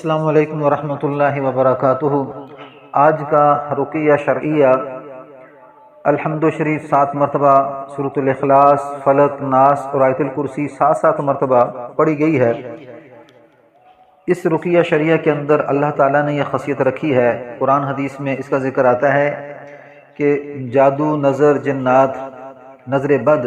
अस्सलामु अलैकुम वरहमतुल्लाहि वबरकातुहू। आज का रुक़िया शरइया अल्हम्दु शरीफ 7 मरतबा, सूरतुल इखलास, फलक, नास और आयतुल कुर्सी 7-7 मरतबा पढ़ी गई है। इस रुक़िया शरइया के अंदर अल्लाह ताला ने यह ख़ासियत रखी है, कुरान हदीस में इसका ज़िक्र आता है कि जादू, नज़र, जिन्नात, नज़र बद,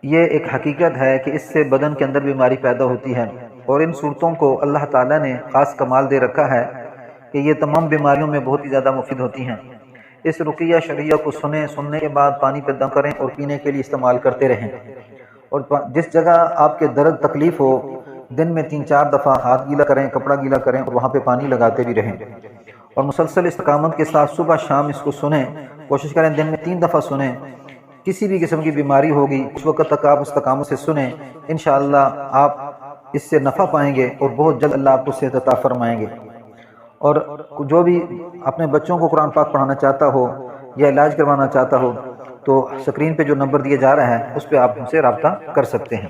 ये एक हकीकत है कि इससे बदन के अंदर बीमारी पैदा होती है और इन सूरतों को अल्लाह ताला ने ख़ास कमाल दे रखा है कि ये तमाम बीमारियों में बहुत ही ज़्यादा मुफीद होती हैं। इस रुक़िया शरइया को सुनने के बाद पानी पे दम करें और पीने के लिए इस्तेमाल करते रहें। और जिस जगह आपके दर्द तकलीफ़ हो, दिन में 3-4 दफ़ा हाथ गीला करें, कपड़ा गीला करें और वहाँ पे पानी लगाते भी रहें। और मुसलसल इस्तकामत के साथ सुबह शाम इसको सुने, कोशिश करें दिन में 3 दफ़ा सुने। किसी भी किस्म की बीमारी होगी उस वक्त तक आप इस्तकामत से सुने, इंशाअल्लाह आप इससे नफ़ा पाएंगे और बहुत जल्द अल्लाह आपको सेहत अता फरमाएंगे। और जो भी अपने बच्चों को कुरान पाक पढ़ाना चाहता हो या इलाज करवाना चाहता हो तो स्क्रीन पे जो नंबर दिया जा रहा है उस पर आप हमसे रब्ता कर सकते हैं।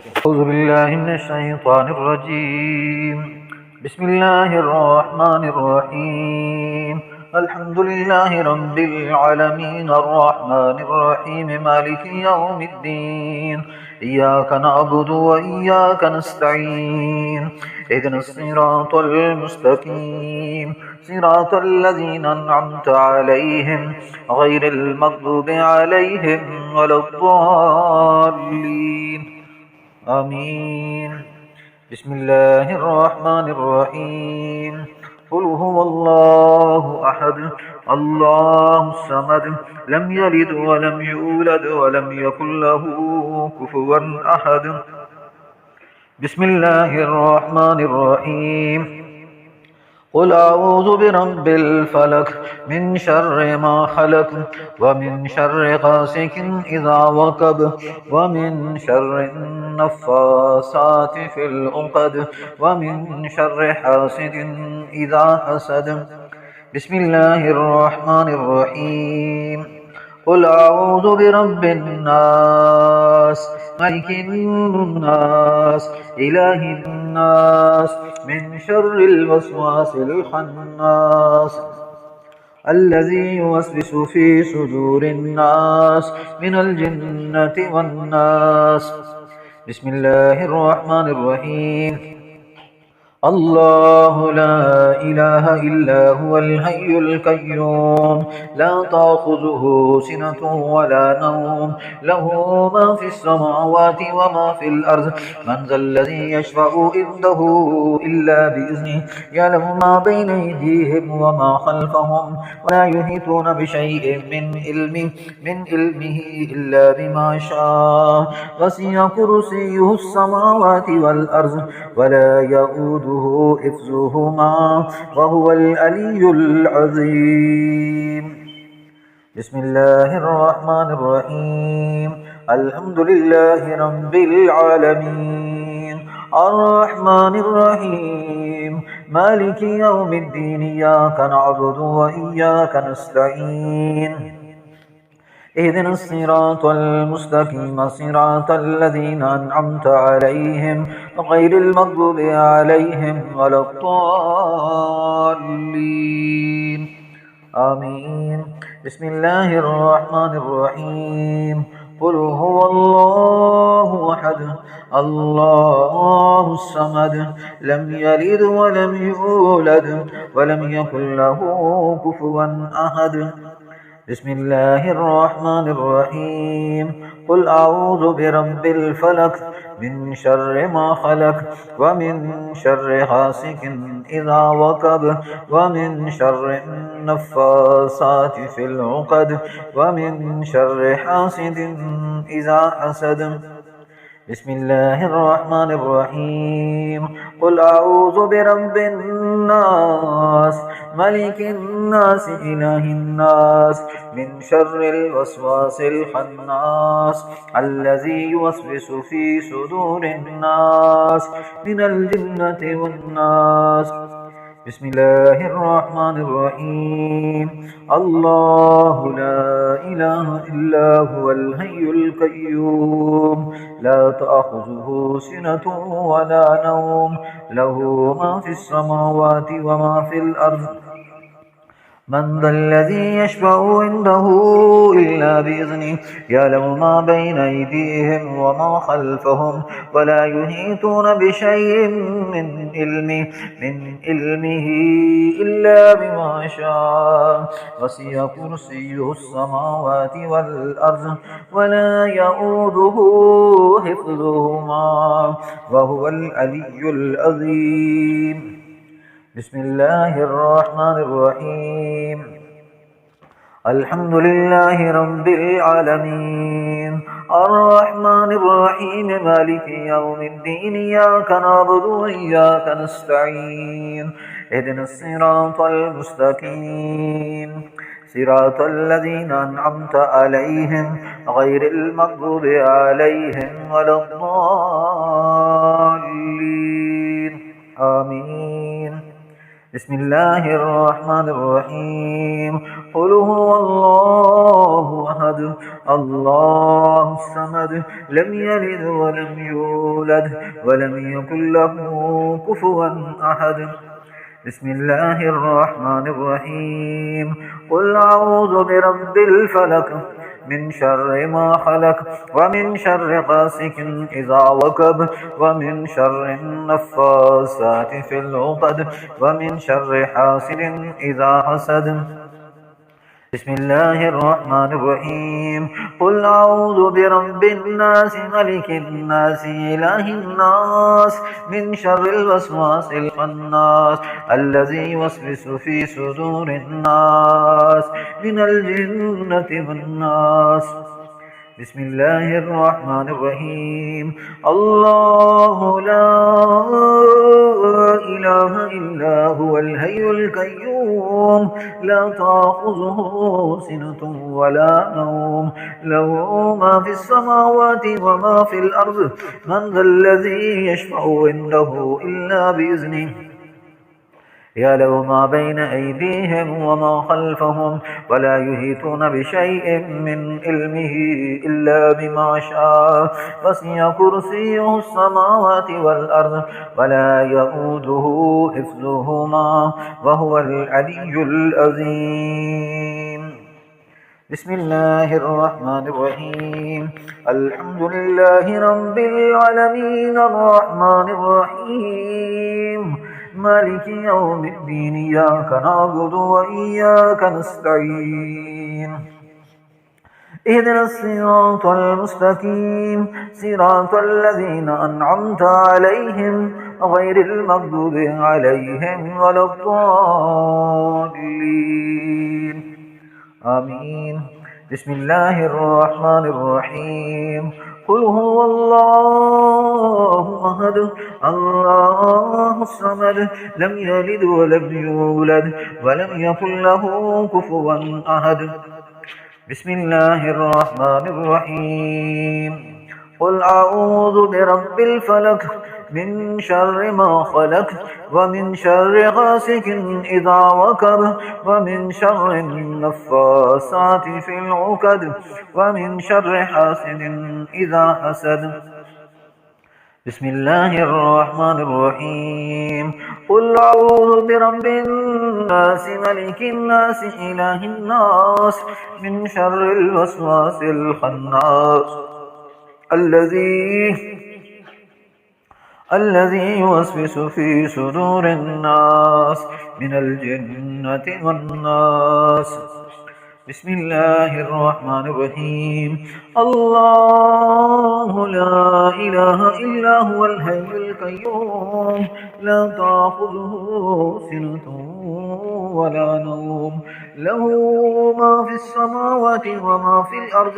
बिस्मिल्लाहिर्रहमानिर्रहीम। अल्हम्दुलिल्लाहि रब्बिल आलमीन अर्रहमानिर रहीम मालिकि यौमिद्दीन इय्याका नअबुदु व इय्याका नस्तईन इहदिनस सिरातल मुस्तकीम सिरातल लज़ीना अन्अमता अलैहिम गैरिल मग़दूबि अलैहिम वलद्दाल्लीन आमीन। बिस्मिल्लाहिर्रहमानिर्रहीम। क़ुल हुवल्लाहु अहद अल्लाहुस समद लम यलिद व लम यूलद व लम यकुल लहू कुफुवन अहद। बिस्मिल्लाहिर्रहमानिर्रहीम। क़ुल अऊज़ु बिरब्बिल फ़लक़ मिन शर्रि मा ख़लक़ व मिन शर्रि गासिकिन इज़ा वक़ब व मिन शर्रिन नफ़्फ़ासाति फ़िल उक़द व मिन शर्रि हासिदिन इज़ा हसद। बिस्मिल्लाहिर्रहमानिर्रहीम। क़ुल अऊज़ु बिरब्बिन नास मलिकिन नास इलाहिन नास मिन शर्रिल वस्वासिल ख़न्नास अल्लज़ी युवस्विसु फ़ी सुदूरिन नास मिनल जिन्नति वन नास। बिस्मिल्लाहिर्रहमानिर्रहीम। अल्लाहु ला इलाहा इल्ला हुवल हय्युल क़य्यूम ला ताख़ुज़ुहु सिनतुन वला नौम लहू मा फ़िस समावाति व मा फ़िल अर्ज़ मन ज़ल्लज़ी यशफ़अु इंदहु इल्ला बिइज़्निहि यअलमु मा बैन अयदीहिम व मा ख़ल्फ़हुम व ला युहीतूना बिशैइन मिन इल्मिहि इल्ला बिमा शाअ वसिअ कुर्सियुहुस समावाति वल अर्ज़ व ला यऊदुहु हिफ़्ज़ुहुमा व हुवल अलिय्युल अज़ीम। बिस्मिल्लाहिर्रहमानिर्रहीम। अल्हम्दुलिल्लाहि रब्बिल आलमीन अर्रहमानिर्रहीम मालिकि यौमिद्दीन इय्याका नअबुदु व इय्याका नस्तईन इहदिनस सिरातल मुस्तकीम सिरातल लज़ीना अन्अमता अलैहिम गैरिल मग़दूबि अलैहिम वलद्दाल्लीन आमीन। बिस्मिल्लाहिर्रहमानिर्रहीम। क़ुल हुवल्लाहु अहद अल्लाहुस समद लम यलिद व लम यूलद व लम यकुल लहू कुफुवन अहद। बिस्मिल्लाहिर्रहमानिर्रहीम। क़ुल अऊज़ु बिरब्बिल फ़लक़ मिन शर्रि मा ख़लक़ व मिन शर्रि गासिकिन इज़ा वक़ब व मिन शर्रिन नफ़्फ़ासाति फ़िल उक़द व मिन शर्रि हासिदिन इज़ा हसद। बिस्मिल्लाहिर्रहमानिर्रहीम। क़ुल अऊज़ु बिरब्बिन नास मलिकिन नास इलाहिन नास मिन शर्रिल वस्वासिल ख़न्नास अल्लज़ी युवस्विसु फ़ी सुदूरिन नास मिनल जिन्नति वन नास। بسم الله الرحمن الرحيم. الله لا إله إلا هو الحي القيوم لا تأخذه سنة ولا نوم له ما في السماوات وما في الأرض من ذا الذي يشفع عنده إلا بإذنه يعلم ما بين أيديهم وما خلفهم ولا يحيطون بشيء من علمه إلا بما شاء وسع كرسيه السماوات والأرض ولا يؤوده حفظهما وهو العلي العظيم. بسم الله الرحمن الرحيم. الحمد لله رب العالمين الرحمن الرحيم مالك يوم الدين إياك نعبد وإياك نستعين اهدنا الصراط المستقيم صراط الذين أنعمت عليهم غير المغضوب عليهم ولا الضالين آمين. بسم الله الرحمن الرحيم. قل هو الله أحد الله الصمد لم يلد ولم يولد ولم يكن له كفوا أحد. بسم الله الرحمن الرحيم. قل أعوذ برب الفلق من شر ما خلق ومن شر غاسق إذا وقب ومن شر النفاثات في العقد ومن شر حاسد إذا حسد. بسم الله الرحمن الرحيم. قل أعوذ برب الناس ملك الناس إله الناس من شر الوسواس الخناس الذي يوسوس في صدور الناس من الجنة والناس. بسم الله الرحمن الرحيم. الله لا إله إلا هو الحي القيوم لا تأخذه سنة ولا نوم له ما في السماوات وما في الأرض من ذا الذي يشفع عنده إلا بإذنه يعلم ما بين أيديهم وما خلفهم ولا يحيطون بشيء من علمه إلا بما شاء وسع كرسيه السماوات والأرض ولا يؤوده حفظهما وهو العلي العظيم. بسم الله الرحمن الرحيم. الحمد لله رب العالمين الرحمن الرحيم مالك يوم الدين إياك نعبد وإياك نستعين اهدنا الصراط المستقيم صراط الذين أنعمت عليهم غير المغضوب عليهم ولا الضالين آمين. بسم الله الرحمن الرحيم. قل هو الله أحد الله الصمد لم يلد ولم يولد ولم يكن له كفوا أحد. بسم الله الرحمن الرحيم. قل أعوذ برب الفلق من شر ما خلق ومن شر غاسق إذا وقب ومن شر النفاثات في العقد ومن شر حاسد إذا حسد. بسم الله الرحمن الرحيم. قل أعوذ برب الناس ملك الناس إله الناس من شر الوسواس الخناس الذي يوسوس في صدور الناس من الجنة والناس. بسم الله الرحمن الرحيم. الله لا إله إلا هو الحي القيوم لا تأخذه سنة ولا نوم له ما في السماوات وما في الأرض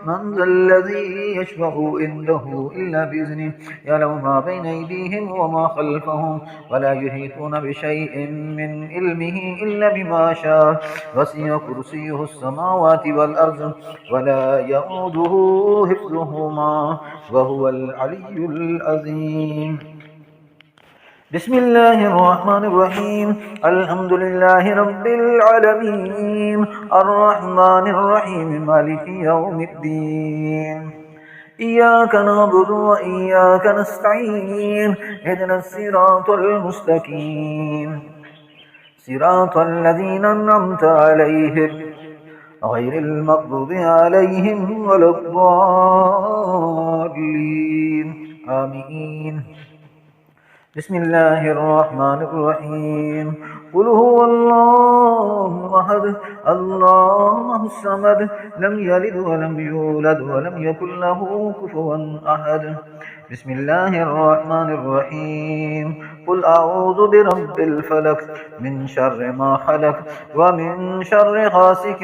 من ذا الذي يشفع عنده إلا بإذنه يعلم ما بين أيديهم وما خلفهم ولا يحيطون بشيء من علمه إلا بما شاء وسع كرسيه السماوات والأرض ولا يؤوده حفظهما وهو العلي العظيم. بسم الله الرحمن الرحيم الحمد لله رب العالمين الرحمن الرحيم مالك يوم الدين إياك نعبد وإياك نستعين اهدنا الصراط المستقيم صراط الذين أنعمت عليهم غير المغضوب عليهم ولا الضالين آمين. بسم الله الرحمن الرحيم قل هو الله أحد الله الصمد لم يلد ولم يولد ولم يكن له كفوا أحد. بسم الله الرحمن الرحيم قل أعوذ برب الفلق من شر ما خلق ومن شر غاسق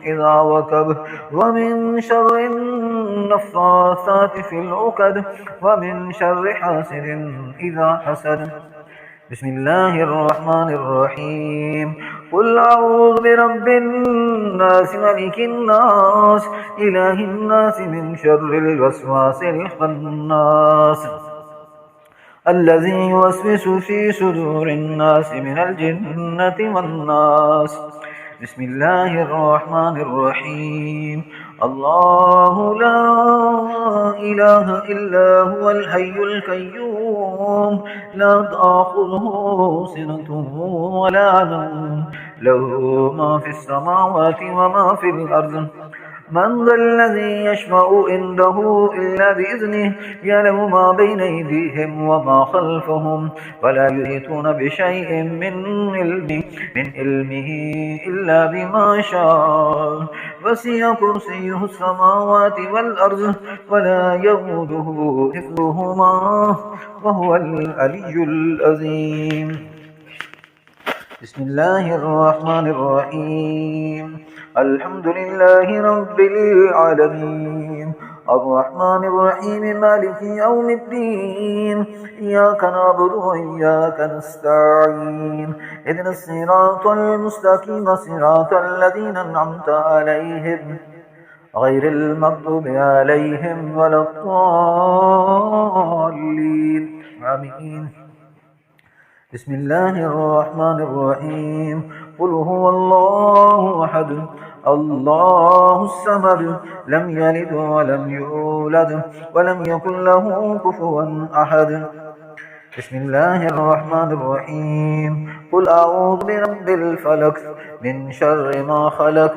إذا وقب ومن شر النفاثات في العقد ومن شر حاسد إذا حسد. بسم الله الرحمن الرحيم قل أعوذ برب الناس ملك الناس إله الناس من شر الوسواس الخناس الذي يوسوس في صدور الناس من الجنة والناس. بسم الله الرحمن الرحيم الله لا إله إلا هو الحي القيوم لا تأخذه سنة ولا نوم له ما في السماوات وما في الأرض من ذا الذي يشفع عنده إلا بإذنه يعلم ما بين أيديهم وما خلفهم ولا يحيطون بشيء من علمه إلا بما شاء وسع كرسيه السماوات والأرض ولا يئوده حفظهما وهو العلي العظيم. بسم الله الرحمن الرحيم الحمد لله رب العالمين الرحمن الرحيم مالك يوم الدين إياك نعبد وإياك نستعين اهدنا الصراط المستقيم صراط الذين أنعمت عليهم غير المغضوب عليهم ولا الضالين آمين. بسم الله الرحمن الرحيم قل هو الله أحد الله الصمد لم يلد ولم يولد ولم يكن له كفوا أحد. بسم الله الرحمن الرحيم قل أعوذ برب الفلق من شر ما خلق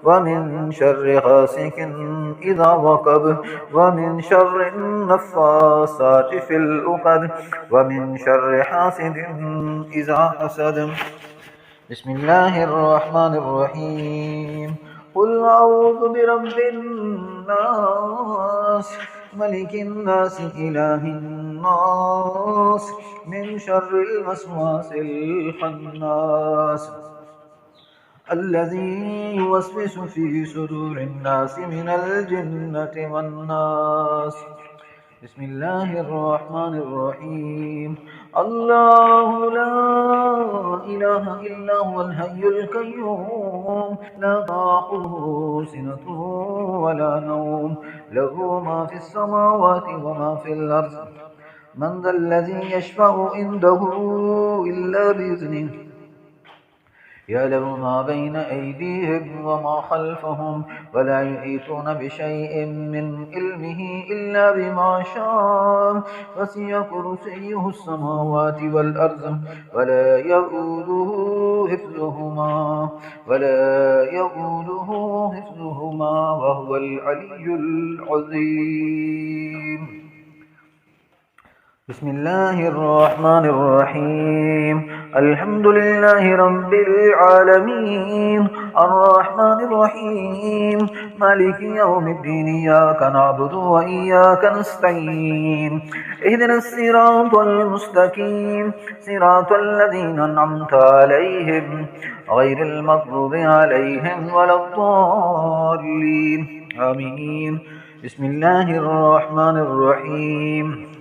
ومن شر غاسق إذا وقب ومن شر النفاثات في العقد ومن شر حاسد إذا حسد. بسم الله الرحمن الرحيم قل أعوذ برب الناس ملك الناس إله الناس من شر الوسواس الخناس الذي يوسوس في صدور الناس من الجنة والناس. بسم الله الرحمن الرحيم الله لا إله إلا هو الحي القيوم لا تأخذه سنة ولا نوم له ما في السماوات وما في الأرض من ذا الذي يشفع عنده إلا بإذنه يعلم ما بين أيديهم وما خلفهم ولا يحيطون بشيء من علمه إلا بما شاء وسع كرسيه السماوات والأرض ولا يؤوده حفظهما وهو العلي العظيم. بسم الله الرحمن الرحيم الحمد لله رب العالمين الرحمن الرحيم مالك يوم الدين إياك نعبد وإياك نستعين اهدنا الصراط المستقيم صراط الذين أنعمت عليهم غير المغضوب عليهم ولا الضالين آمين. بسم الله الرحمن الرحيم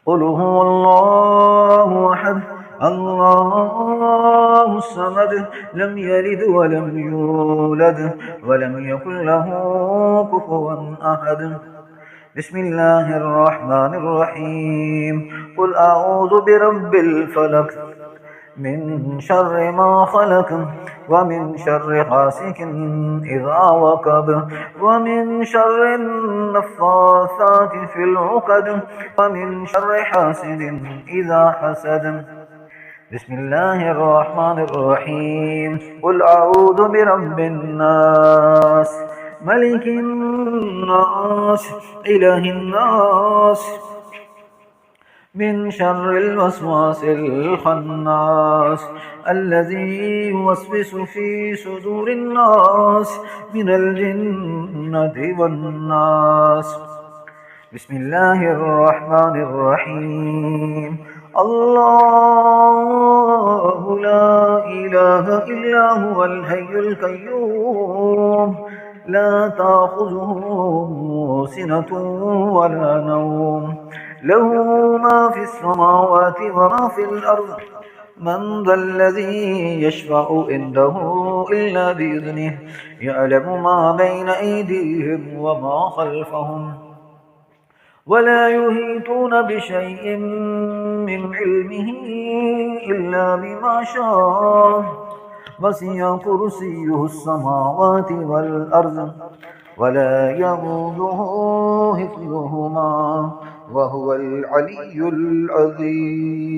قل هو الله أحد الله الصمد لم يلد ولم يولد ولم يكن له كفوا أحد. بسم الله الرحمن الرحيم قل أعوذ برب الفلق من شر ما خلق ومن شر غاسق إذا وقب ومن شر النفاثات في العقد ومن شر حاسد إذا حسد. بسم الله الرحمن الرحيم قل أعوذ برب الناس ملك الناس إله الناس من شر الوسواس الخناس الذي يوسوس في صدور الناس من الجنة والناس. بسم الله الرحمن الرحيم الله لا إله إلا هو الحي القيوم لا تأخذه سنة ولا نوم له ما في السماوات وما في الأرض من ذا الذي يشفع عنده إلا بإذنه يعلم ما بين أيديهم وما خلفهم ولا يحيطون بشيء من علمه إلا بما شاء وسع كرسيه السماوات والأرض ولا يئوده حفظهما وهو العلي العظيم.